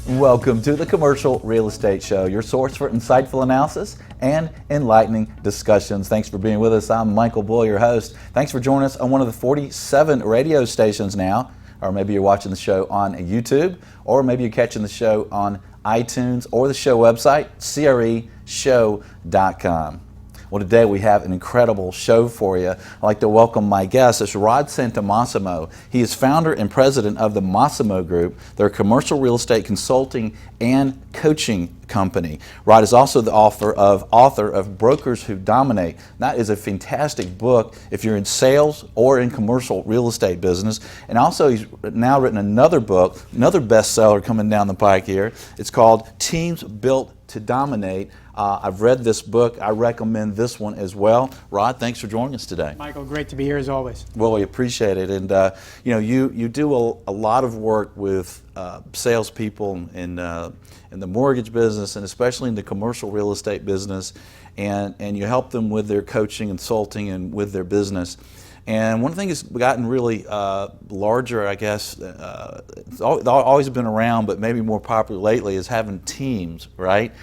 Welcome to the Commercial Real Estate Show, your source for insightful analysis and enlightening discussions. Thanks for being with us. I'm Michael Bull, your host. Thanks for joining us on one of the 47 radio stations now, or maybe you're watching the show on YouTube, or maybe you're catching the show on iTunes or the show website, creshow.com. Well, today we have an incredible show for you. I'd like to welcome my guest. It's Rod Santomassimo. He is founder and president of the Massimo Group. They're a commercial real estate consulting and coaching company. Rod is also the author of Brokers Who Dominate. That is a fantastic book if you're in sales or in commercial real estate business. And also he's now written another book, another bestseller coming down the pike here. It's called Teams Built to Dominate. I've read this book. I recommend this one as well. Rod, thanks for joining us today. Michael, great to be here as always. Well, we appreciate it. And you do a lot of work with salespeople in the mortgage business and especially in the commercial real estate business, and you help them with their coaching, consulting, and with their business. And one thing that's gotten really larger, I guess, it's always been around, but maybe more popular lately, is having teams, right?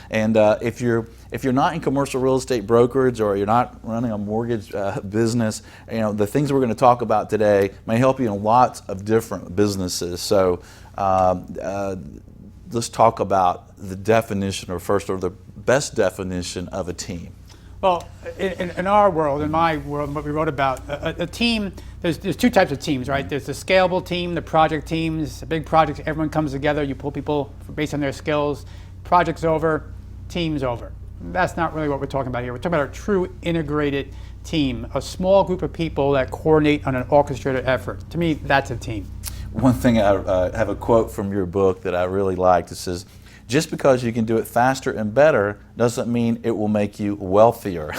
And if you're not in commercial real estate brokerage or you're not running a mortgage business, the things we're going to talk about today may help you in lots of different businesses. So let's talk about the definition, or the best definition of a team. Well, in our world, in my world, what we wrote about, a team, there's two types of teams, right? There's the scalable team, the project teams. A big project, everyone comes together, you pull people based on their skills. Project's over, team's over. That's not really what we're talking about here. We're talking about a true integrated team, a small group of people that coordinate on an orchestrated effort. To me, that's a team. One thing, I have a quote from your book that I really liked. It says, "Just because you can do it faster and better doesn't mean it will make you wealthier."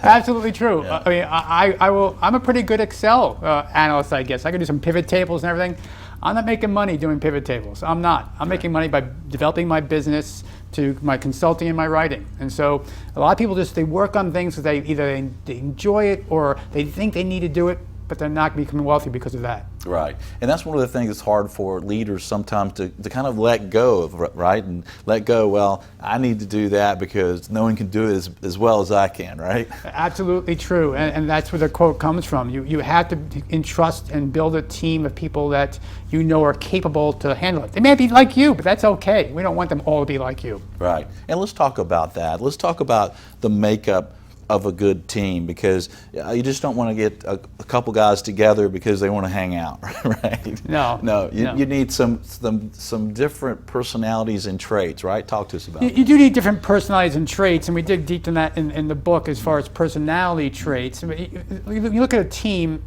Absolutely true. Yeah. I'm a pretty good Excel analyst, I guess. I can do some pivot tables and everything. I'm not making money doing pivot tables. I'm not. I'm making money by developing my business, to my consulting and my writing. And so a lot of people they work on things because they enjoy it or they think they need to do it, but they're not becoming wealthy because of that. Right. And that's one of the things that's hard for leaders sometimes to kind of let go of, right? And let go, well, I need to do that because no one can do it as well as I can, right? Absolutely true. And that's where the quote comes from. You have to entrust and build a team of people that you know are capable to handle it. They may be like you, but that's okay. We don't want them all to be like you. Right. And let's talk about that. Let's talk about the makeup of a good team, because you just don't want to get a couple guys together because they want to hang out, right? No. You need some different personalities and traits, right? Talk to us about it. You do need different personalities and traits, and we dig deep in that in the book as far as personality traits. You look at a team,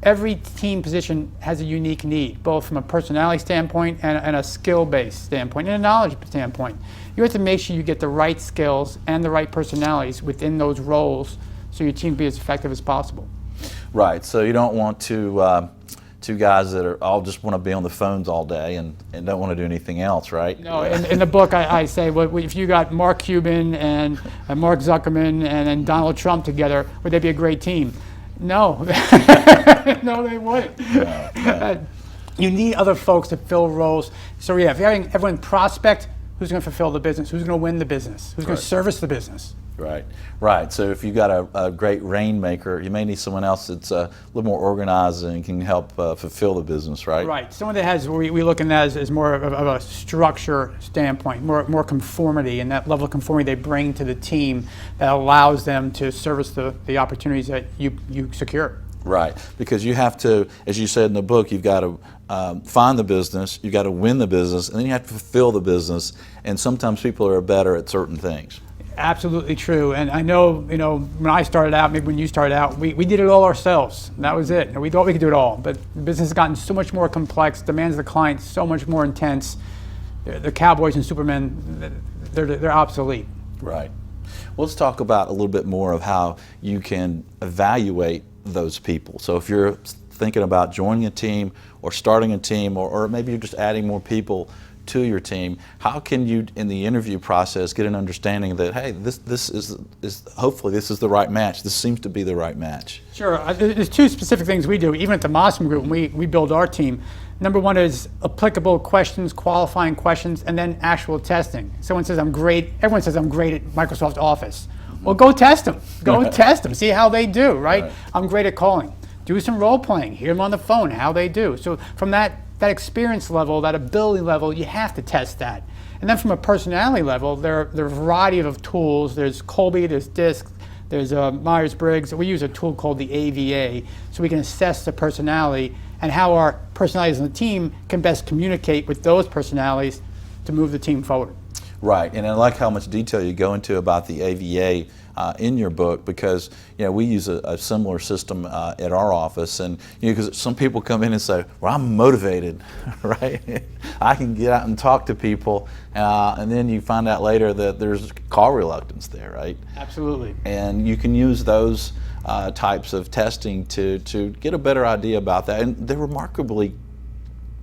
every team position has a unique need, both from a personality standpoint and a skill-based standpoint and a knowledge standpoint. You have to make sure you get the right skills and the right personalities within those roles so your team can be as effective as possible. Right. So you don't want two guys that are all just want to be on the phones all day and don't want to do anything else, right? No, in the book I say, well, if you got Mark Cuban and Mark Zuckerman and Donald Trump together, would they be a great team? No. No, they wouldn't. No. You need other folks to fill roles. So yeah, if you're having everyone prospect, who's going to fulfill the business? Who's going to win the business? Who's going to service the business? Right. So if you've got a great rainmaker, you may need someone else that's a little more organized and can help fulfill the business, right? Right. Someone that has, we look at that as more of a structure standpoint, more conformity, and that level of conformity they bring to the team that allows them to service the opportunities that you secure. Right, because you have to, as you said in the book, you've got to find the business, you've got to win the business, and then you have to fulfill the business, and sometimes people are better at certain things. Absolutely true. And I know, when I started out, maybe when you started out, we did it all ourselves. That was it. And we thought we could do it all. But the business has gotten so much more complex, demands of the client so much more intense. The cowboys and supermen, they're obsolete. Right. Well, let's talk about a little bit more of how you can evaluate those people. So if you're thinking about joining a team or starting a team, or maybe you're just adding more people to your team, how can you, in the interview process, get an understanding that, hey, this is hopefully this is the right match. This seems to be the right match. Sure. There's two specific things we do, even at the Massimo Group, when we build our team. Number one is applicable questions, qualifying questions, and then actual testing. Someone says, I'm great. Everyone says, I'm great at Microsoft Office. Well, go test them. Go test them. See how they do, right? I'm great at calling. Do some role playing. Hear them on the phone, how they do. So from that experience level, that ability level, you have to test that. And then from a personality level, there are a variety of tools. There's Colby, there's DISC, there's Myers-Briggs. We use a tool called the AVA, so we can assess the personality and how our personalities on the team can best communicate with those personalities to move the team forward. Right, and I like how much detail you go into about the AVA in your book, because we use a similar system at our office, and because some people come in and say, well, I'm motivated, right? I can get out and talk to people, and then you find out later that there's call reluctance there, right? Absolutely. And you can use those types of testing to get a better idea about that, and they're remarkably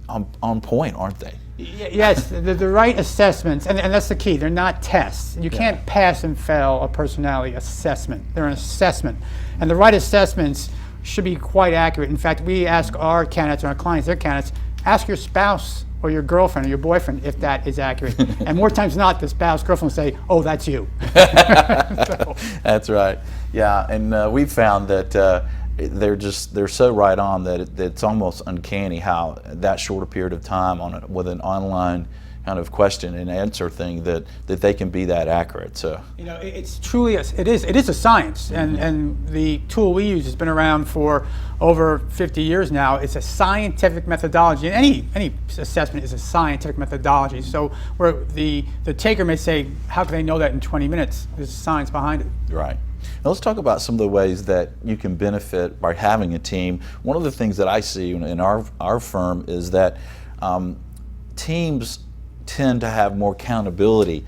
on point, aren't they? Yes, the right assessments, and that's the key. They're not tests. You can't pass and fail a personality assessment. They're an assessment. And the right assessments should be quite accurate. In fact, we ask our candidates and our clients, their candidates, ask your spouse or your girlfriend or your boyfriend if that is accurate. And more times than not, the spouse, girlfriend will say, oh, that's you. So. That's right. Yeah, and we've found that they're so right on that it's almost uncanny how that short a period of time with an online kind of question and answer thing that they can be that accurate. So it's truly it is a science, and the tool we use has been around for over 50 years now. It's a scientific methodology, and any assessment is a scientific methodology. So where the taker may say, how can they know that in 20 minutes? There's science behind it. Right. Now let's talk about some of the ways that you can benefit by having a team. One of the things that I see in our firm is that teams tend to have more accountability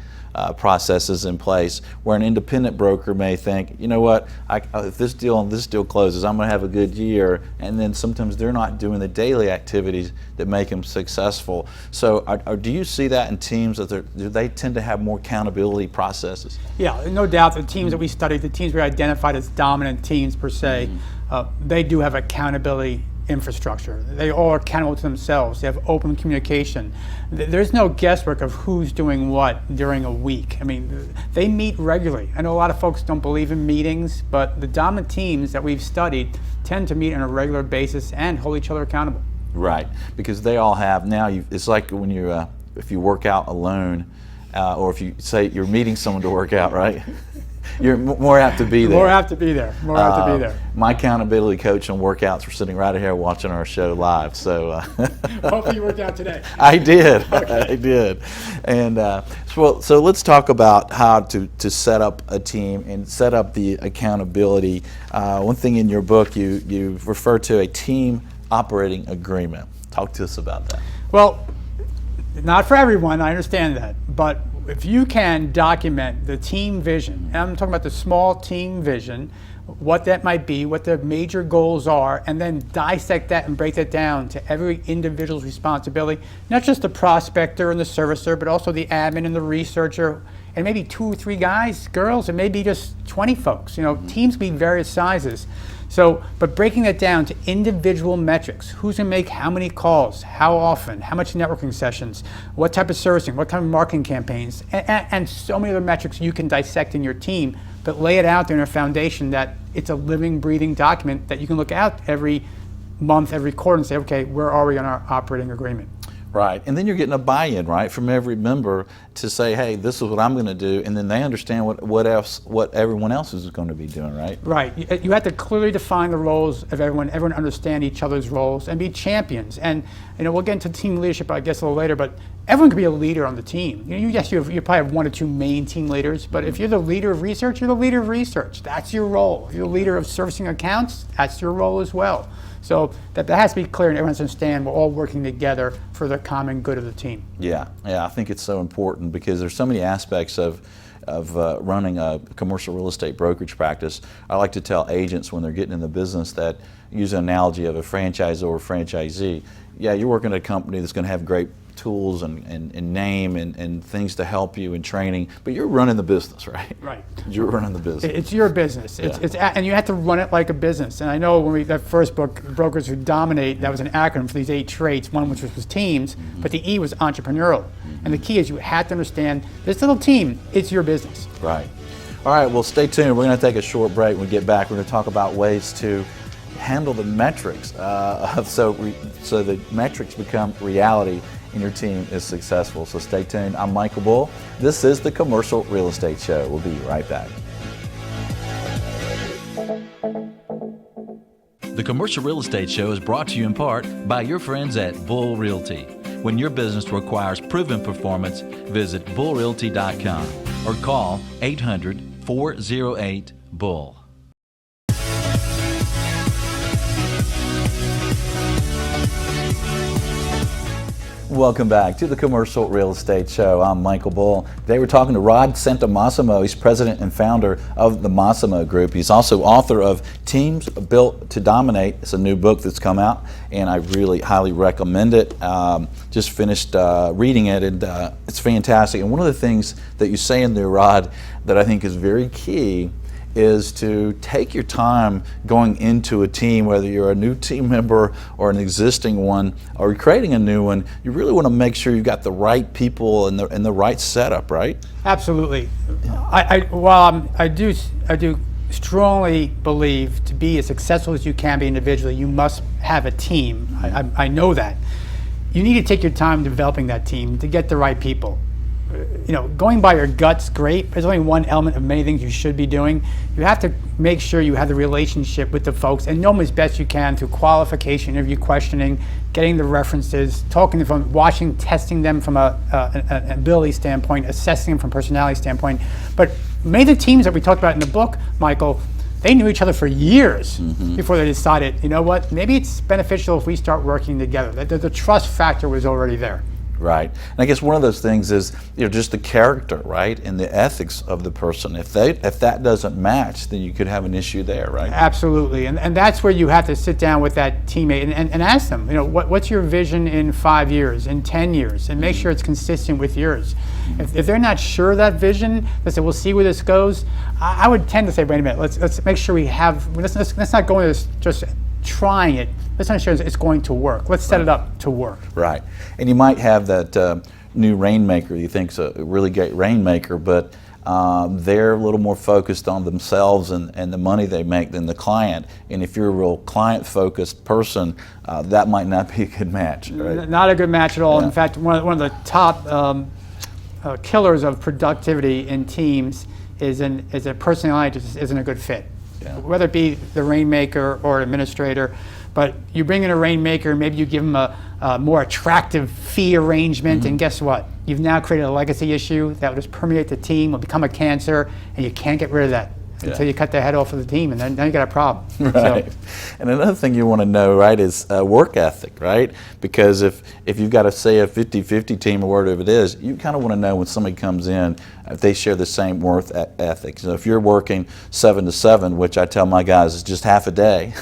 processes in place, where an independent broker may think, you know what, if this deal closes, I'm going to have a good year, and then sometimes they're not doing the daily activities that make them successful. So do you see that in teams, that do they tend to have more accountability processes? Yeah, no doubt. The teams that we studied, the teams we identified as dominant teams per se, they do have accountability infrastructure. They all are accountable to themselves. They have open communication. There's no guesswork of who's doing what during a week. I mean, they meet regularly. I know a lot of folks don't believe in meetings, but the dominant teams that we've studied tend to meet on a regular basis and hold each other accountable. Right, because they all have now. It's like when if you work out alone, or if you say you're meeting someone to work out, right? You're more apt to be there. More apt to be there. More apt to be there. My accountability coach on workouts were sitting right here watching our show live. So hopefully you worked out today. I did. Okay. I did. And so let's talk about how to set up a team and set up the accountability. One thing in your book, you refer to a team operating agreement. Talk to us about that. Well, not for everyone, I understand that, but if you can document the team vision, and I'm talking about the small team vision, what that might be, what the major goals are, and then dissect that and break that down to every individual's responsibility, not just the prospector and the servicer, but also the admin and the researcher, and maybe 2 or 3 guys, girls, and maybe just 20 folks. Teams can be various sizes. So, but breaking that down to individual metrics, who's going to make how many calls, how often, how much networking sessions, what type of servicing, what kind of marketing campaigns, and so many other metrics you can dissect in your team, but lay it out there in a foundation that it's a living, breathing document that you can look at every month, every quarter, and say, okay, where are we on our operating agreement? Right, and then you're getting a buy-in, right, from every member to say, hey, this is what I'm going to do, and then they understand what everyone else is going to be doing, right? Right. You have to clearly define the roles of everyone understand each other's roles, and be champions. And we'll get into team leadership, I guess, a little later, but everyone can be a leader on the team. You probably have 1 or 2 main team leaders, but if you're the leader of research, you're the leader of research. That's your role. If you're the leader of servicing accounts, that's your role as well. So that has to be clear, and everyone has to understand we're all working together for the common good of the team. Yeah, I think it's so important because there's so many aspects of running a commercial real estate brokerage practice, I like to tell agents when they're getting in the business that, use an analogy of a franchisor or franchisee. Yeah, you're working at a company that's going to have great tools and name and things to help you in training, but you're running the business, right? Right. You're running the business. It's your business. And you have to run it like a business. And I know when that first book, Brokers Who Dominate, that was an acronym for these 8 traits, one which was teams, but the E was entrepreneurial. And the key is you have to understand this little team, it's your business. Right. All right, well, stay tuned. We're going to take a short break. When we get back, we're going to talk about ways to handle the metrics so the metrics become reality and your team is successful. So stay tuned. I'm Michael Bull. This is the Commercial Real Estate Show. We'll be right back. The Commercial Real Estate Show is brought to you in part by your friends at Bull Realty. When your business requires proven performance, visit bullrealty.com or call 800-408-BULL. Welcome back to the Commercial Real Estate Show. I'm Michael Bull. Today we're talking to Rod Santomassimo. He's president and founder of the Massimo Group. He's also author of Teams Built to Dominate. It's a new book that's come out, and I really highly recommend it. Just finished reading it, and it's fantastic. And one of the things that you say in there, Rod, that I think is very key is to take your time going into a team, whether you're a new team member or an existing one or creating a new one. You really want to make sure you've got the right people and the right setup, right? Absolutely. I do strongly believe to be as successful as you can be individually, you must have a team. I know that. You need to take your time developing that team to get the right people. Going by your gut's great. There's only one element of many things you should be doing. You have to make sure you have the relationship with the folks and know them as best you can through qualification, interview questioning, getting the references, talking to them, watching, testing them from an ability standpoint, assessing them from a personality standpoint. But many of the teams that we talked about in the book, Michael, they knew each other for years before they decided, you know what, maybe it's beneficial if we start working together. The trust factor was already there. Right. And I guess one of those things is just the character, right, and the ethics of the person. If that doesn't match, then you could have an issue there, right? Absolutely. And that's where you have to sit down with that teammate and ask them, what's your vision in 5 years, in 10 years, and make sure it's consistent with yours. If they're not sure of that vision, they say, we'll see where this goes. I would tend to say, wait a minute, let's make sure we have, let's not go into this just trying it. Let's make sure it's going to work. Let's set it up to work. Right. And you might have that new rainmaker you think's a really great rainmaker, but they're a little more focused on themselves and the money they make than the client. And if you're a real client-focused person, that might not be a good match. Right? Not a good match at all. Yeah. In fact, one of the top killers of productivity in teams is a personality just isn't a good fit. Yeah. Whether it be the rainmaker or administrator, but you bring in a rainmaker, maybe you give them a more attractive fee arrangement, and guess what? You've now created a legacy issue that will just permeate the team, will become a cancer, and you can't get rid of that until you cut the head off of the team, and then you got a problem. Right. So. And another thing you want to know, right, is work ethic, right? Because if you've got, say, a 50-50 team or whatever it is, you kind of want to know when somebody comes in, if they share the same work ethic. So if you're working 7 to 7, which I tell my guys is just half a day,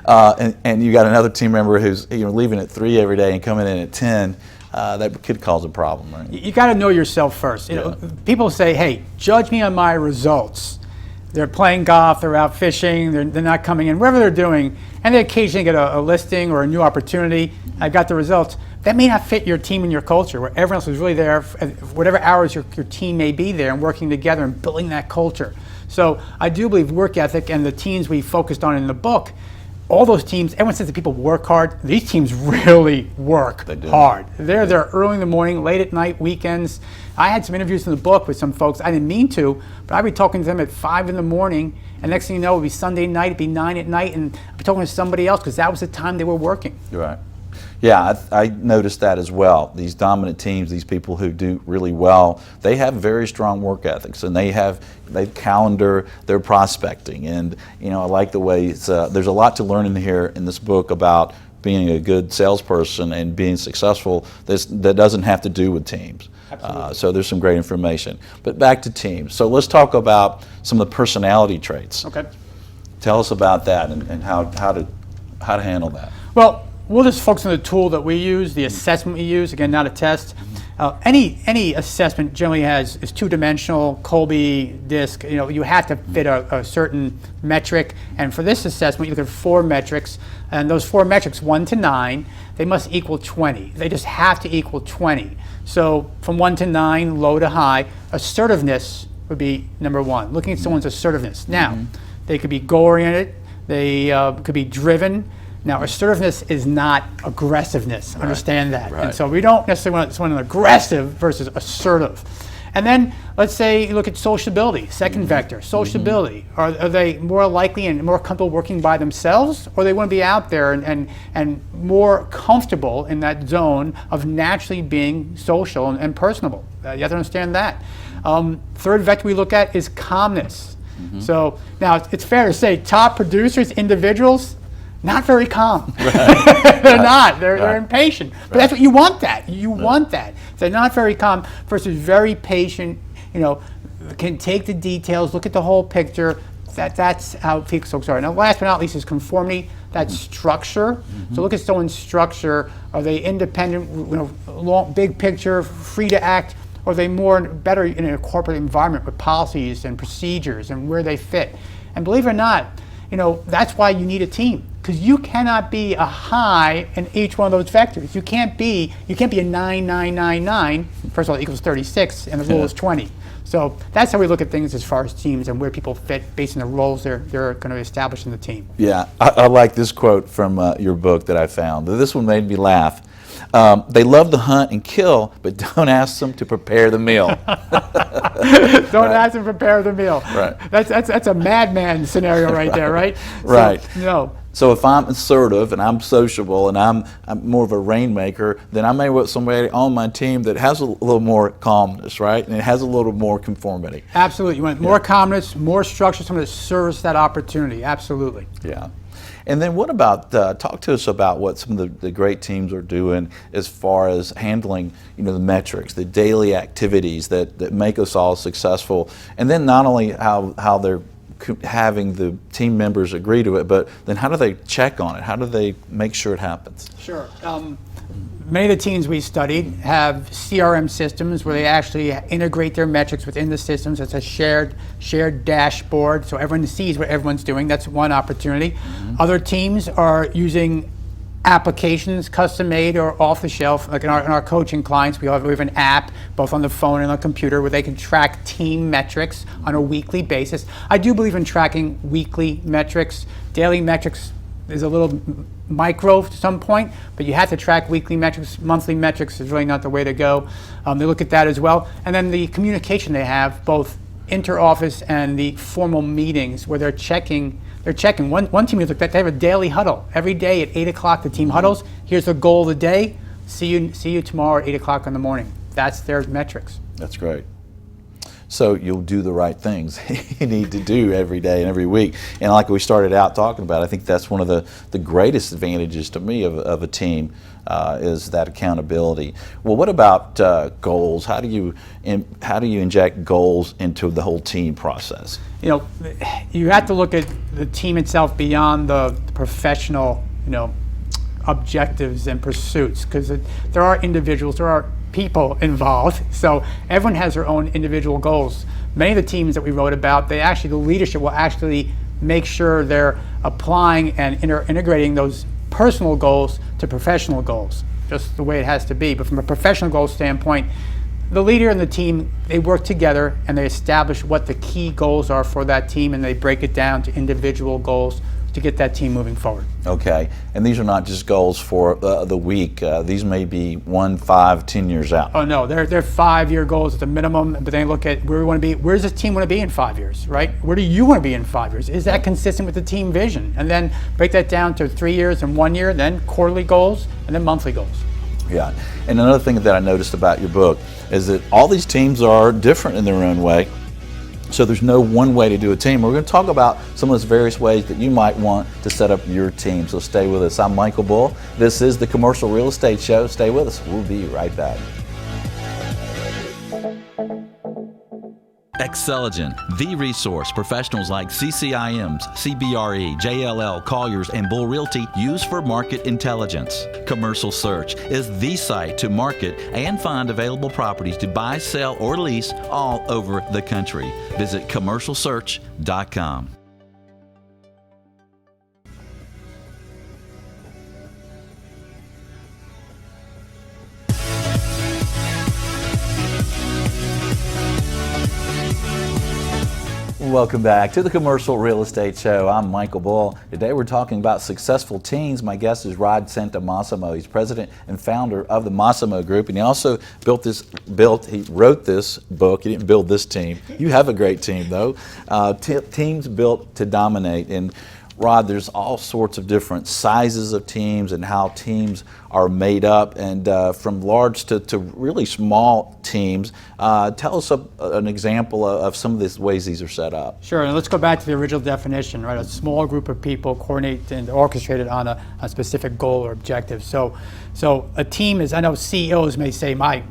and you got another team member who's leaving at 3 every day and coming in at 10, that could cause a problem, right? You got to know yourself first. People say, hey, judge me on my results. They're playing golf, they're out fishing, they're not coming in, whatever they're doing, and they occasionally get a listing or a new opportunity. I got the results. That may not fit your team and your culture, where everyone else is really there, whatever hours your team may be there, and working together and building that culture. So I do believe work ethic and the teams we focused on in the book, all those teams, everyone says that people work hard. These teams really work hard. They're there early in the morning, late at night, weekends. I had some interviews in the book with some folks. I didn't mean to, but I'd be talking to them at 5 in the morning, and next thing you know, it would be Sunday night, it'd be 9 at night, and I'd be talking to somebody else because that was the time they were working. Right. Yeah, I noticed that as well. These dominant teams, these people who do really well, they have very strong work ethics, and they calendar their prospecting. And I like the way there's a lot to learn in here in this book about being a good salesperson and being successful that doesn't have to do with teams. So there's some great information. But back to teams. So let's talk about some of the personality traits. Okay. Tell us about that and how to handle that. Well, we'll just focus on the tool that we use, the assessment we use. Again, not a test. Any assessment generally is two-dimensional, Colby, disc. You have to fit a certain metric. And for this assessment, you look at 4 metrics, and those 4 metrics, 1 to 9, they must equal 20. They just have to equal 20. So from 1 to 9, low to high, assertiveness would be number 1. Looking at someone's assertiveness. Now, they could be goal-oriented. They could be driven. Now, assertiveness is not aggressiveness. Right. Understand that. Right. And so we don't necessarily want someone aggressive versus assertive. And then let's say you look at sociability, second vector, sociability. Are they more likely and more comfortable working by themselves, or they want to be out there and more comfortable in that zone of naturally being social and personable? You have to understand that. Third vector we look at is calmness. So now it's fair to say top producers, individuals, not very calm. Right. They're not. They're impatient. But that's what you want. You want that. They're not very calm versus very patient. Can take the details, look at the whole picture. That's how folks are. Now, last but not least is conformity. That's structure. So look at someone's structure. Are they independent? Long, big picture, free to act. Or are they better in a corporate environment with policies and procedures and where they fit? And believe it or not, that's why you need a team, because you cannot be a high in each one of those vectors. You can't be a 9,999. First of all, it equals 36, and the rule is 20. So that's how we look at things as far as teams and where people fit based on the roles they're going to establish in the team. Yeah, I like this quote from your book that I found. This one made me laugh. They love to hunt and kill, but don't ask them to prepare the meal. Don't ask them to prepare the meal. Right. That's a madman scenario right there, right? Right. So, no. So if I'm assertive and I'm sociable and I'm more of a rainmaker, then I may want somebody on my team that has a little more calmness, right? And it has a little more conformity. Absolutely. You want more calmness, more structure, someone that serves that opportunity. Absolutely. Yeah. And then what about, talk to us about what some of the great teams are doing as far as handling, the metrics, the daily activities that make us all successful. And then not only how they're having the team members agree to it, but then how do they check on it? How do they make sure it happens? Sure. Many of the teams we studied have CRM systems where they actually integrate their metrics within the systems. It's a shared dashboard, so everyone sees what everyone's doing. That's one opportunity. Other teams are using applications, custom made or off the shelf. Like in our coaching clients, we have an app both on the phone and on the computer where they can track team metrics on a weekly basis. I do believe in tracking weekly metrics. Daily metrics is a little micro to some point, but you have to track weekly metrics. Monthly metrics is really not the way to go. They look at that as well. And then the communication they have, both inter-office and the formal meetings where they're checking. One team we looked at, they have a daily huddle. Every day at 8 o'clock, the team huddles. Here's the goal of the day. See you tomorrow at 8 o'clock in the morning. That's their metrics. That's great. So you'll do the right things you need to do every day and every week. And like we started out talking about, I think that's one of the greatest advantages to me of a team is that accountability. Well, what about goals? How do you inject goals into the whole team process? You have to look at the team itself beyond the professional, objectives and pursuits, because there are individuals, there are people involved, so everyone has their own individual goals. Many of the teams that we wrote about, the leadership will actually make sure they're applying and integrating those personal goals to professional goals, just the way it has to be. But from a professional goal standpoint, the leader and the team, they work together and they establish what the key goals are for that team, and they break it down to individual goals to get that team moving forward. Okay, and these are not just goals for the week. These may be 1, 5, 10 years out. Oh no, they're 5-year goals at the minimum, but they look at where we want to be. Where does this team want to be in 5 years, right? Where do you want to be in 5 years? Is that consistent with the team vision? And then break that down to 3 years and 1 year, then quarterly goals, and then monthly goals. Yeah, and another thing that I noticed about your book is that all these teams are different in their own way. So there's no one way to do a team. We're going to talk about some of those various ways that you might want to set up your team. So stay with us. I'm Michael Bull. This is the Commercial Real Estate Show. Stay with us. We'll be right back. Xceligent, the resource professionals like CCIMs, CBRE, JLL, Colliers, and Bull Realty use for market intelligence. Commercial Search is the site to market and find available properties to buy, sell, or lease all over the country. Visit commercialsearch.com. Welcome back to the Commercial Real Estate Show. I'm Michael Bull. Today we're talking about successful teams. My guest is Rod Santomassimo. He's president and founder of the Massimo Group, and he also he wrote this book. He didn't build this team. You have a great team though. Teams built to dominate. And Rod, there's all sorts of different sizes of teams and how teams are made up, and from large to really small teams. Tell us an example of some of the ways these are set up. Sure, and let's go back to the original definition, right? A small group of people coordinate and orchestrated on a specific goal or objective. So a team is, I know CEOs may say, my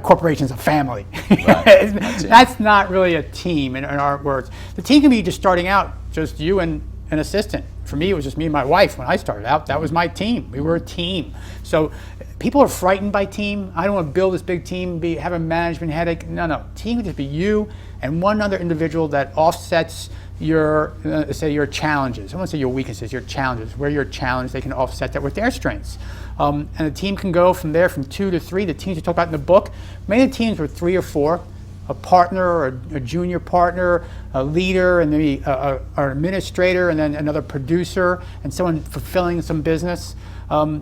corporation's a family. Right. That's not really a team in our words. The team can be just starting out, just you and an assistant. For me, it was just me and my wife when I started out. That was my team. We were a team. So people are frightened by team. I don't want to build this big team, have a management headache. No. Team can just be you and one other individual that offsets your, say, your challenges. I won't say your weaknesses, your challenges. Where you're challenged, they can offset that with their strengths. And the team can go from there from 2 to 3. The teams you talk about in the book, many teams were 3 or 4. A partner or a junior partner, a leader, and maybe an administrator, and then another producer, and someone fulfilling some business.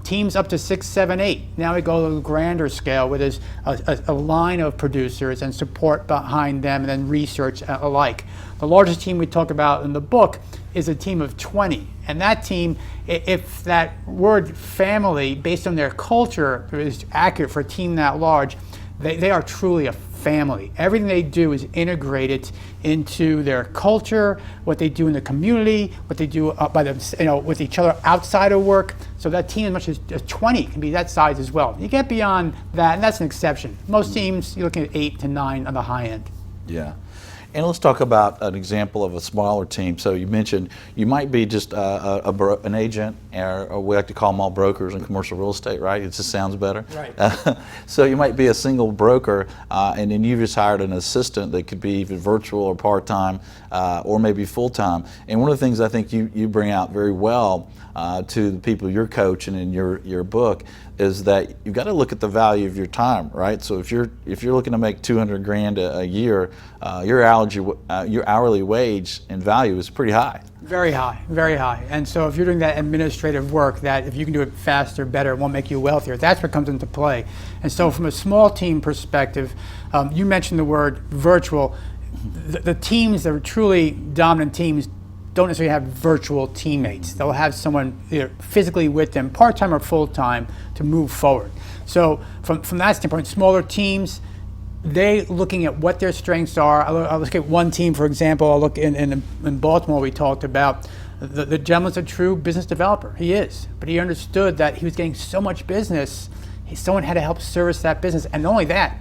Teams up to 6, 7, 8. Now we go to a grander scale where there's a line of producers and support behind them, and then research alike. The largest team we talk about in the book is a team of 20. And that team, if that word family, based on their culture, is accurate for a team that large, they are truly a family. Everything they do is integrated into their culture, what they do in the community, what they do with each other outside of work. So that team, as much as 20, can be that size as well. You get beyond that, and that's an exception. Most teams, you're looking at 8 to 9 on the high end. Yeah. And let's talk about an example of a smaller team. So you mentioned you might be just an agent, or we like to call them all brokers in commercial real estate, right? It just sounds better. Right. So you might be a single broker, and then you've just hired an assistant that could be even virtual or part-time, or maybe full-time. And one of the things I think you bring out very well to the people you're coaching in your book is that you've got to look at the value of your time, right? So if you're looking to make $200,000 a year, your hourly wage and value is pretty high. Very high, very high. And so if you're doing that administrative work, that if you can do it faster, better, it won't make you wealthier, that's what comes into play. And so from a small team perspective, you mentioned the word virtual. The teams that are truly dominant teams don't necessarily have virtual teammates. They'll have someone either physically with them, part-time or full-time, to move forward. So from that standpoint, smaller teams, they looking at what their strengths are. I'll look at one team, for example. I'll look in Baltimore, we talked about the gentleman's a true business developer. He is, but he understood that he was getting so much business, someone had to help service that business, and not only that,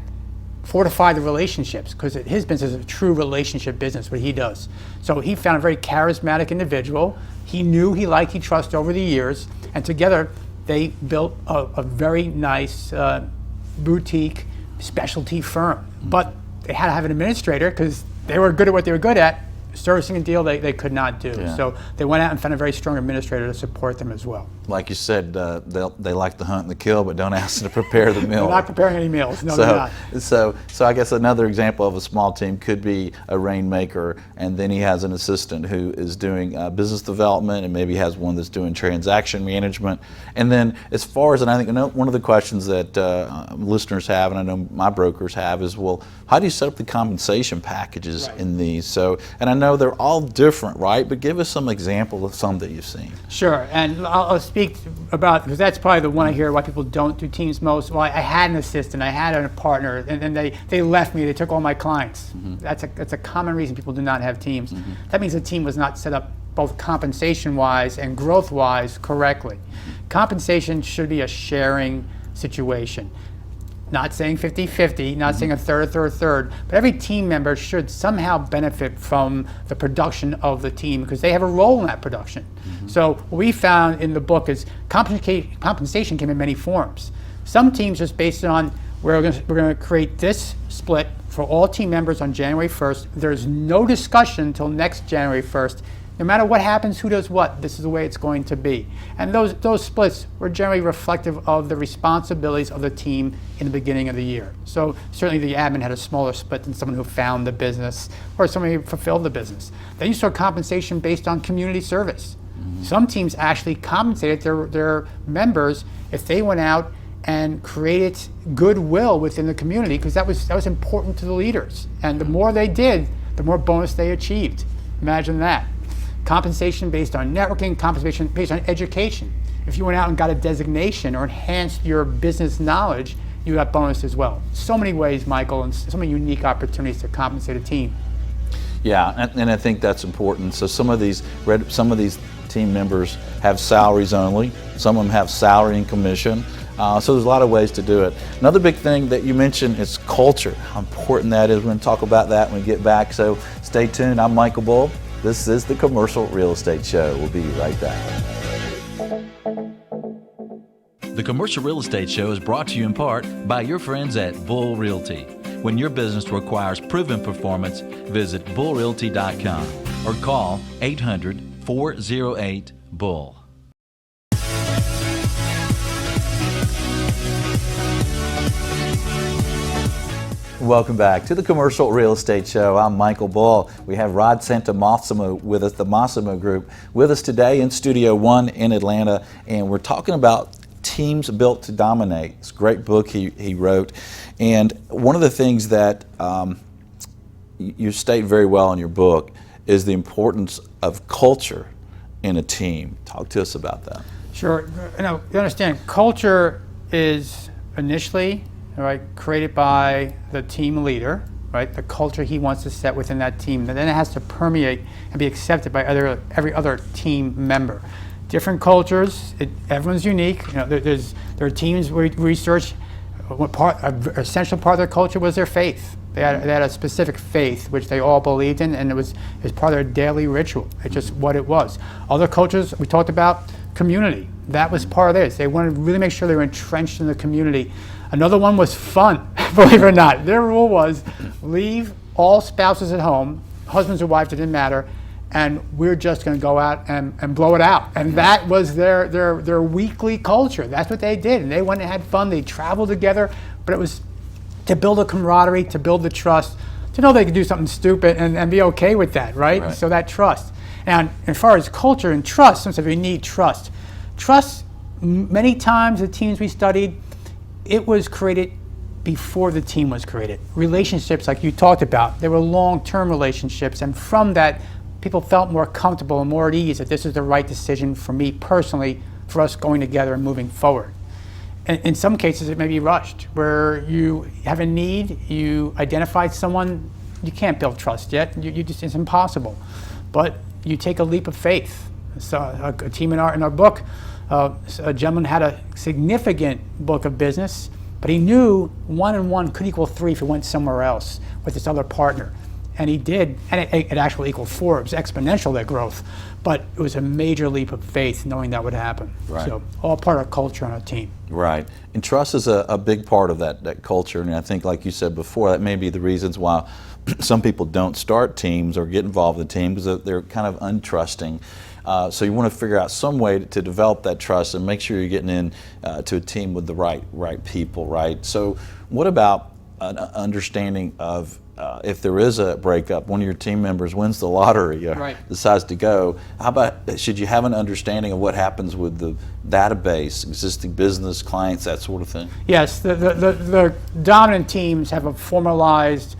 fortify the relationships, because his business is a true relationship business, what he does. So he found a very charismatic individual. He knew, he liked, he trusted over the years, and together they built a very nice boutique specialty firm. But they had to have an administrator because they were good at what they were good at. Servicing a deal they could not do. Yeah. So they went out and found a very strong administrator to support them as well. Like you said, they like to hunt and the kill, but don't ask them to prepare the meal. They're not preparing any meals. No, they're not. So I guess another example of a small team could be a rainmaker, and then he has an assistant who is doing business development, and maybe has one that's doing transaction management. And then as far as, and I think one of the questions that listeners have, and I know my brokers have, is, well, how do you set up the compensation packages in these? So, and I know they're all different, right? But give us some examples of some that you've seen. Sure, and I'll speak speak about, because that's probably the one I hear why people don't do teams most. Well, I had an assistant, I had a partner, and then they left me, they took all my clients. That's a common reason people do not have teams. That means the team was not set up both compensation-wise and growth-wise correctly. Compensation should be a sharing situation. Not saying 50-50, not saying a third, but every team member should somehow benefit from the production of the team because they have a role in that production. So what we found in the book is compensation came in many forms. Some teams just based on we're going to create this split for all team members on January 1st. There's no discussion until next January 1st. No matter what happens, who does what, this is the way it's going to be. And those splits were generally reflective of the responsibilities of the team in the beginning of the year. So certainly the admin had a smaller split than someone who found the business or someone who fulfilled the business. Then you saw compensation based on community service. Some teams actually compensated their members if they went out and created goodwill within the community because that was important to the leaders. And the more they did, the more bonus they achieved. Imagine that. Compensation based on networking, compensation based on education. If you went out and got a designation or enhanced your business knowledge, you got bonus as well. So many ways, Michael, and so many unique opportunities to compensate a team. Yeah, and I think that's important. So some of these team members have salaries only. Some of them have salary and commission. So there's a lot of ways to do it. Another big thing that you mentioned is culture, how important that is. We're going to talk about that when we get back. So stay tuned. I'm Michael Bull. This is the Commercial Real Estate Show. We'll be right back. The Commercial Real Estate Show is brought to you in part by your friends at Bull Realty. When your business requires proven performance, visit bullrealty.com or call 800-408-BULL. Welcome back to the Commercial Real Estate Show. I'm Michael Bull. We have Rod Santomassimo with us, the Massimo Group, with us today in Studio One in Atlanta, and we're talking about Teams Built to Dominate. It's a great book he wrote, and one of the things that you state very well in your book is the importance of culture in a team. Talk to us about that. Sure. You understand, culture is initially created by the team leader, right? The culture he wants to set within that team, and then it has to permeate and be accepted by every other team member. Different cultures, everyone's unique. There are teams where research, an essential part of their culture was their faith. They had a specific faith which they all believed in, and it was part of their daily ritual. It's just what it was. Other cultures, we talked about community. That was part of theirs. They wanted to really make sure they were entrenched in the community. Another one was fun, believe it or not. Their rule was leave all spouses at home, husbands or wives, it didn't matter, and we're just going to go out and blow it out. And that was their weekly culture. That's what they did. And they went and had fun. They traveled together, but it was to build a camaraderie, to build the trust, to know they could do something stupid and be okay with that, right? So that trust. And as far as culture and trust, sometimes we need trust. Trust, many times the teams we studied, it was created before the team was created. Relationships, like you talked about, they were long-term relationships, and from that, people felt more comfortable and more at ease that this is the right decision for me personally, for us going together and moving forward. And in some cases, it may be rushed, where you have a need, you identified someone, you can't build trust yet, it's impossible. But you take a leap of faith. So a team in our book, a gentleman had a significant book of business, but he knew 1 and 1 could equal 3 if he went somewhere else with this other partner. And he did, and it actually equaled 4. It was exponential, that growth. But it was a major leap of faith knowing that would happen. Right. So all part of culture on a team. Right. And trust is a big part of that culture. And I think, like you said before, that may be the reasons why some people don't start teams or get involved in teams, because they're kind of untrusting. So you want to figure out some way to develop that trust and make sure you're getting in to a team with the right people, right? So what about an understanding of if there is a breakup, one of your team members wins the lottery or decides to go, how about, should you have an understanding of what happens with the database, existing business, clients, that sort of thing? Yes, the dominant teams have a formalized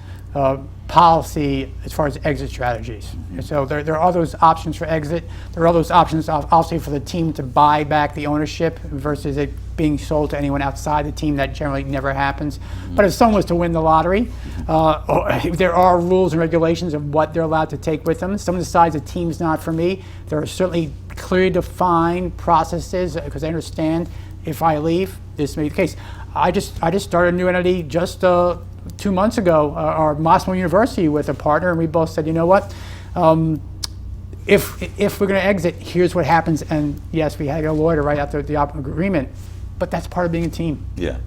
policy as far as exit strategies. And so there are those options for exit. There are all those options obviously for the team to buy back the ownership versus it being sold to anyone outside the team. That generally never happens. But if someone was to win the lottery, there are rules and regulations of what they're allowed to take with them. Someone decides a team's not for me. There are certainly clearly defined processes because I understand if I leave, this may be the case. I just started a new entity just 2 months ago, our Massimo University, with a partner, and we both said, you know what, if we're going to exit, here's what happens. And yes, we had a lawyer right after the agreement, but that's part of being a team. Yeah,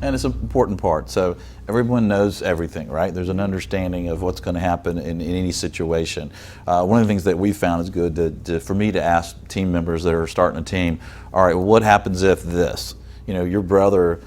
and it's an important part. So everyone knows everything, right? There's an understanding of what's going to happen in any situation. One of the things that we found is good for me to ask team members that are starting a team, all right, well, what happens if this? You know, your brother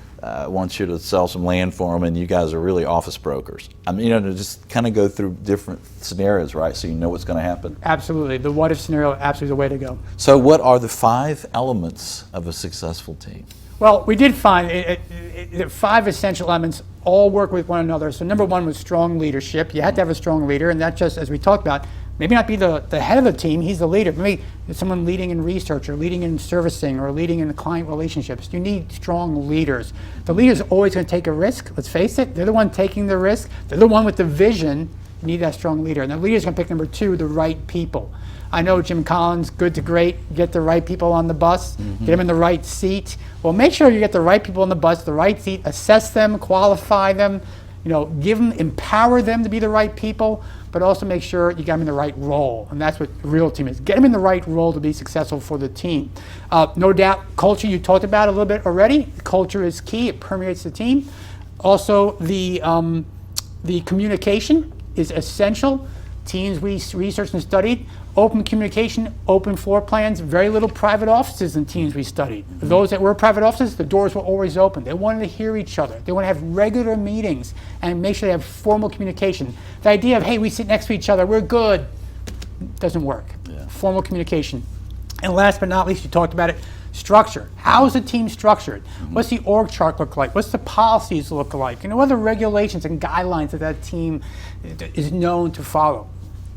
wants you to sell some land for him and you guys are really office brokers. I mean, to just kind of go through different scenarios, right, so you know what's going to happen. Absolutely. The what if scenario, absolutely the way to go. So what are the 5 elements of a successful team? Well, we did find the 5 essential elements all work with one another. So number 1 was strong leadership. You had to have a strong leader, and that just, as we talked about, maybe not be the head of the team, he's the leader. Maybe it's someone leading in research or leading in servicing or leading in the client relationships. You need strong leaders. The leader's always going to take a risk. Let's face it, they're the one taking the risk. They're the one with the vision. You need that strong leader. And the leader's going to pick number 2, the right people. I know Jim Collins, good to great, get the right people on the bus, get them in the right seat. Well, make sure you get the right people on the bus, the right seat, assess them, qualify them, empower them to be the right people, but also make sure you get them in the right role. And that's what the real team is. Get them in the right role to be successful for the team. No doubt, culture you talked about a little bit already. Culture is key. It permeates the team. Also, the communication is essential. Teams we researched and studied, open communication, open floor plans, very little private offices in teams we studied. For those that were private offices, the doors were always open. They wanted to hear each other. They want to have regular meetings and make sure they have formal communication. The idea of, hey, we sit next to each other, we're good, doesn't work. Yeah. Formal communication. And last but not least, you talked about it, structure. How is the team structured? What's the org chart look like? What's the policies look like? What are the regulations and guidelines that team is known to follow?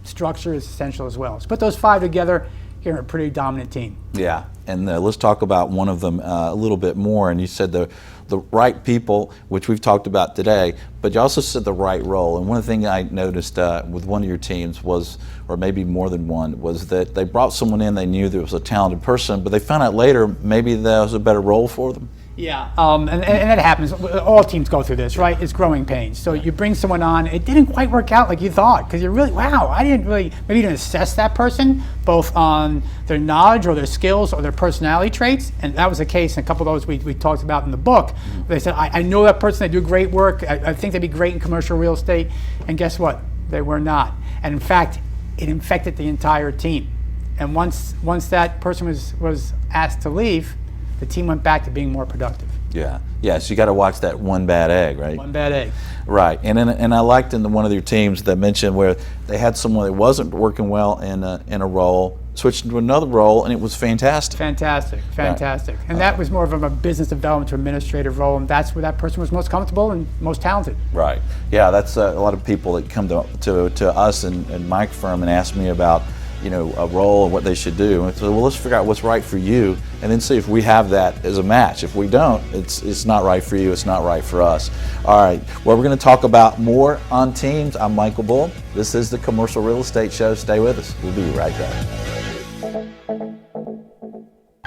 Structure is essential as well. So put those 5 together, you're a pretty dominant team. Yeah, and let's talk about one of them a little bit more. And you said the right people, which we've talked about today, but you also said the right role. And one of the things I noticed with one of your teams was, or maybe more than one, was that they brought someone in they knew there was a talented person, but they found out later maybe that was a better role for them. Yeah, and that happens. All teams go through this, right? It's growing pains. So you bring someone on, it didn't quite work out like you thought, because you're really, wow, I didn't really, maybe you didn't assess that person, both on their knowledge or their skills or their personality traits, and that was the case in a couple of those we talked about in the book. They said, I know that person, they do great work, I think they'd be great in commercial real estate, and guess what? They were not. And in fact, it infected the entire team. And once that person was asked to leave, the team went back to being more productive. Yeah. So you got to watch that one bad egg, right? One bad egg. Right. And I liked in one of your teams that mentioned where they had someone that wasn't working well in a role, switched into another role, and it was fantastic. Fantastic. Right. And that was more of a business development to administrative role, and that's where that person was most comfortable and most talented. Right. Yeah. That's a lot of people that come to us and my firm and ask me about a role and what they should do. And so, well, let's figure out what's right for you, and then see if we have that as a match. If we don't, it's not right for you. It's not right for us. All right. Well, we're going to talk about more on teams. I'm Michael Bull. This is the Commercial Real Estate Show. Stay with us. We'll be right back.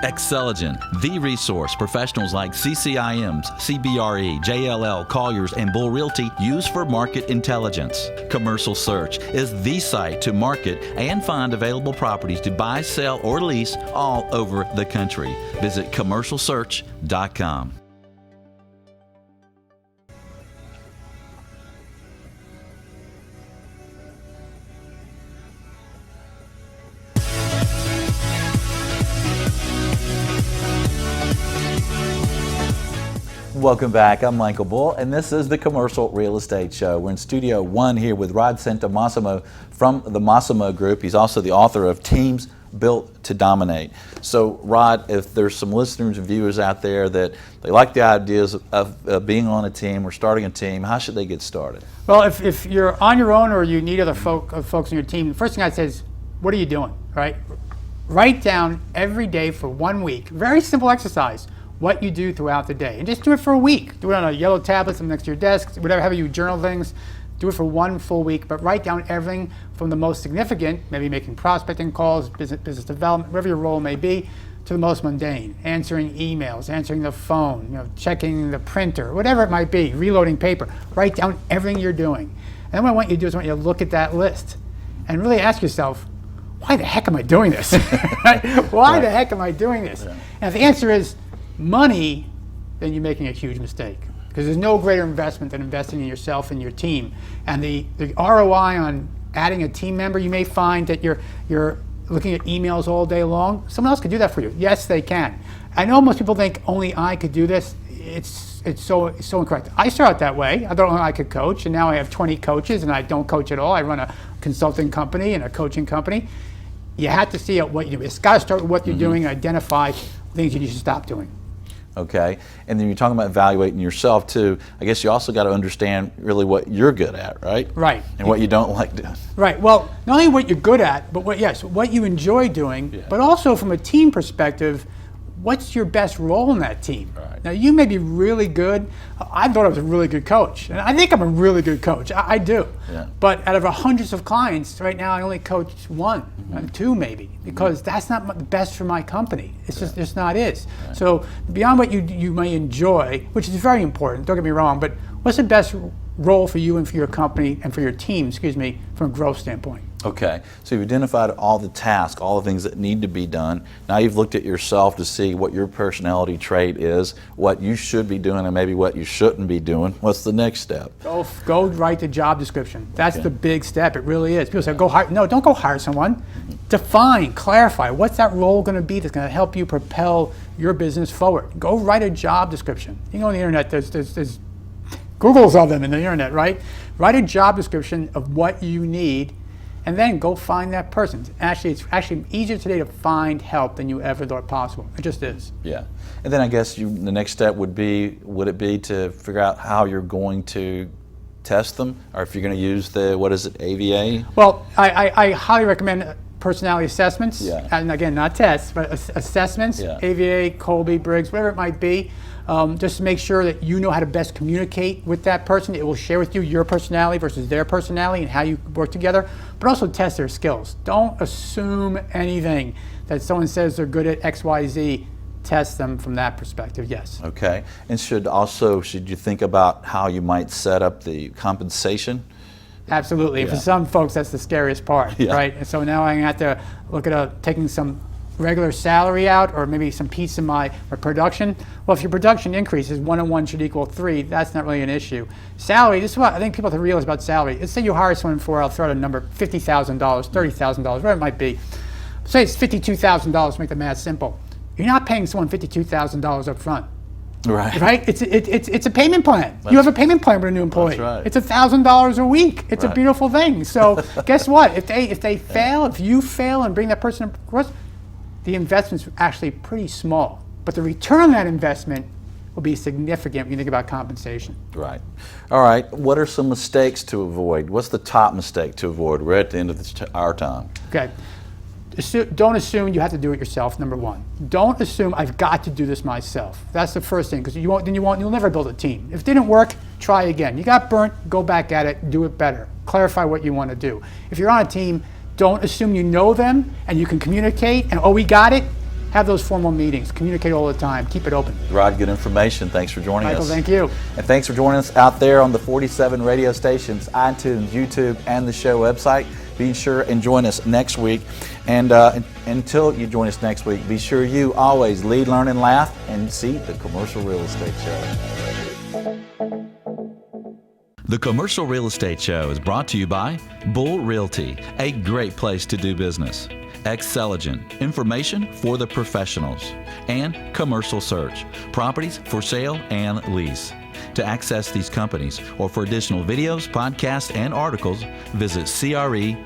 Xceligent, the resource professionals like CCIMs, CBRE, JLL, Colliers, and Bull Realty use for market intelligence. Commercial Search is the site to market and find available properties to buy, sell, or lease all over the country. Visit commercialsearch.com. Welcome back. I'm Michael Bull, and this is the Commercial Real Estate Show. We're in Studio 1 here with Rod Santomassimo from the Massimo Group. He's also the author of Teams Built to Dominate. So, Rod, if there's some listeners and viewers out there that they like the ideas of being on a team or starting a team, how should they get started? Well, if you're on your own or you need other folks on your team, the first thing I'd say is, what are you doing, right? Write down every day for 1 week, very simple exercise, what you do throughout the day. And just do it for a week. Do it on a yellow tablet, something next to your desk, whatever, however you journal things. Do it for 1 full week, but write down everything from the most significant, maybe making prospecting calls, business development, whatever your role may be, to the most mundane, answering emails, answering the phone, checking the printer, whatever it might be, reloading paper. Write down everything you're doing. And then what I want you to do is I want you to look at that list and really ask yourself, why the heck am I doing this? Why the heck am I doing this? Yeah. And if the answer is money, then you're making a huge mistake. Because there's no greater investment than investing in yourself and your team. And the ROI on adding a team member, you may find that you're looking at emails all day long. Someone else could do that for you. Yes, they can. I know most people think only I could do this. It's so incorrect. I started out that way. I thought only I could coach, and now I have 20 coaches, and I don't coach at all. I run a consulting company and a coaching company. You have to see what you do. It's got to start with what you're doing and identify things you need to stop doing. Okay, and then you're talking about evaluating yourself too. I guess you also got to understand really what you're good at, right? Right. And what you don't like doing. Right. Well, not only what you're good at, but what you enjoy doing, but also from a team perspective, what's your best role in that team? Right. Now, you may be really good. I thought I was a really good coach, and I think I'm a really good coach. I do. Yeah. But out of hundreds of clients, right now I only coach one, two maybe, because that's not the best for my company. It's just not is. Right. So beyond what you may enjoy, which is very important, don't get me wrong, but what's the best role for you and for your company and for your team, from a growth standpoint? Okay, so you've identified all the tasks, all the things that need to be done. Now you've looked at yourself to see what your personality trait is, what you should be doing, and maybe what you shouldn't be doing. What's the next step? Go write the job description. That's the big step. It really is. People say, go hire. No, don't go hire someone. Define, clarify. What's that role going to be that's going to help you propel your business forward? Go write a job description. You know, on the internet, there's Googles of them in the internet, right? Write a job description of what you need, and then go find that person. It's actually easier today to find help than you ever thought possible. It just is. Yeah. And then I guess the next step would it be to figure out how you're going to test them, or if you're going to use AVA? Well, I highly recommend personality assessments, and again, not tests, but assessments, AVA, Colby, Briggs, whatever it might be. Just to make sure that you know how to best communicate with that person. It will share with you your personality versus their personality and how you work together, but also test their skills. Don't assume anything that someone says they're good at X, Y, Z. Test them from that perspective, yes. Okay, and should you think about how you might set up the compensation? Absolutely. For some folks, that's the scariest part, right? And so now I'm going to have to look at taking some regular salary out, or maybe some piece of my production. Well, if your production increases, 1 and 1 should equal 3, that's not really an issue. Salary, this is what I think people have to realize about salary. Let's say you hire someone for, I'll throw out a number, $50,000, $30,000, whatever it might be. Say it's $52,000 to make the math simple. You're not paying someone $52,000 up front. Right? It's a payment plan. You have a payment plan with a new employee. Right. It's $1,000 a week. It's a beautiful thing. So guess what? If they fail, if you fail and bring that person across, the investment's actually pretty small, but the return on that investment will be significant when you think about compensation. Right. All right. What are some mistakes to avoid? What's the top mistake to avoid? We're at the end of our time. Okay. Don't assume you have to do it yourself, number one. Don't assume I've got to do this myself. That's the first thing, because you'll never build a team. If it didn't work, try again. You got burnt, go back at it, do it better. Clarify what you want to do. If you're on a team, don't assume you know them and you can communicate and, we got it. Have those formal meetings. Communicate all the time. Keep it open. Rod, good information. Thanks for joining us. Michael, thank you. And thanks for joining us out there on the 47 radio stations, iTunes, YouTube, and the show website. Be sure and join us next week. And until you join us next week, be sure you always lead, learn, and laugh, and see the Commercial Real Estate Show. The Commercial Real Estate Show is brought to you by Bull Realty, a great place to do business. Xceligent, information for the professionals. And Commercial Search, properties for sale and lease. To access these companies or for additional videos, podcasts, and articles, visit CREshow.com.